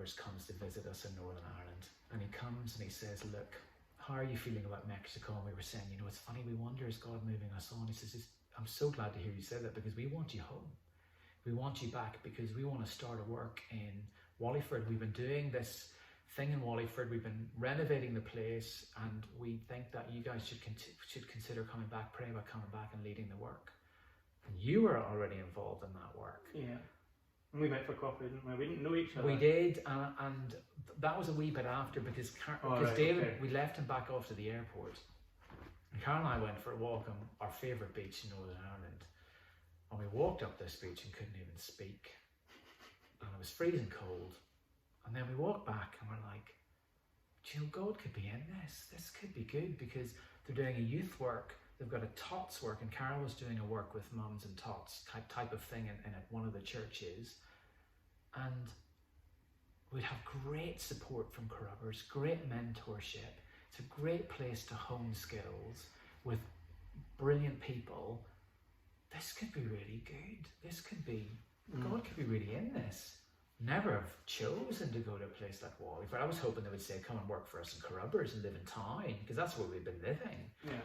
Carruthers comes to visit us in Northern Ireland, and he comes and he says, look, how are you feeling about Mexico? And we were saying, it's funny, we wonder, is God moving us on? He says, I'm so glad to hear you say that, because we want you home. We want you back because we want to start a work in Wallyford. We've been doing this thing in Wallyford. We've been renovating the place, and we think that you guys should consider coming back, pray about coming back and leading the work. And you were already involved in that work. Yeah. And we met for coffee, didn't we? We didn't know each other. We did, and that was a wee bit after, because David, we left him back off to the airport. And Carol and I went for a walk on our favourite beach in Northern Ireland. And we walked up this beach and couldn't even speak. And it was freezing cold. And then we walked back and we're like, God could be in this. This could be good, because they're doing a youth work. They've got a tots work, and Carol was doing a work with mums and tots type of thing in one of the churches. And we'd have great support from Carruthers, great mentorship. It's a great place to hone skills with brilliant people. This could be really good. This could be, God could be really in this. Never have chosen to go to a place like Wallyford. I was hoping they would say, come and work for us in Carruthers and live in town, because that's where we've been living. Yeah.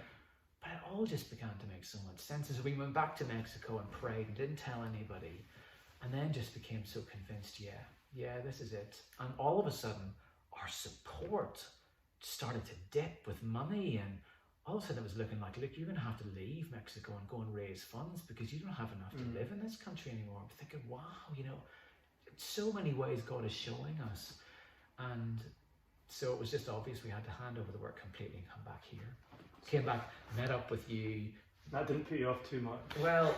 But it all just began to make so much sense. As we went back to Mexico and prayed and didn't tell anybody, and then just became so convinced, yeah, this is it. And all of a sudden, our support started to dip with money, and all of a sudden it was looking like, look, you're going to have to leave Mexico and go and raise funds, because you don't have enough to live in this country anymore. I'm thinking, wow, so many ways God is showing us. And so it was just obvious we had to hand over the work completely and come back here. Came back, met up with you. That didn't put you off too much. Well,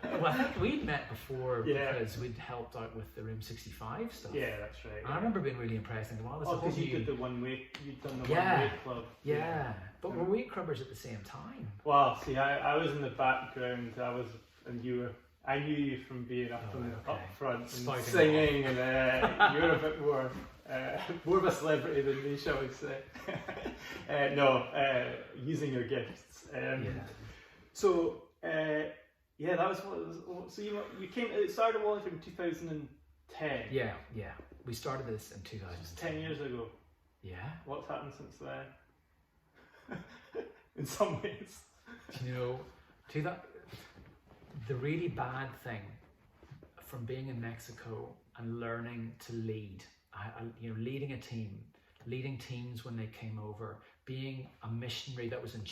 I think we'd met before, because we'd helped out with the Room 65 stuff. Yeah, that's right. And I remember being really impressed, thinking, wow, this is because you did the one way, you'd done the one way club. Yeah. But were we at Carruthers at the same time? Well, see, I was in the background, I knew you from being up front and singing, and you're a bit more of a celebrity than me, shall we say. Using your gifts. So, that was what it was. So you came, it started Wallyford in 2010. Yeah. We started this in 2010. It's 10 years ago. Yeah. What's happened since then? In some ways. The really bad thing from being in Mexico and learning to lead, leading a team, leading teams when they came over, being a missionary that was in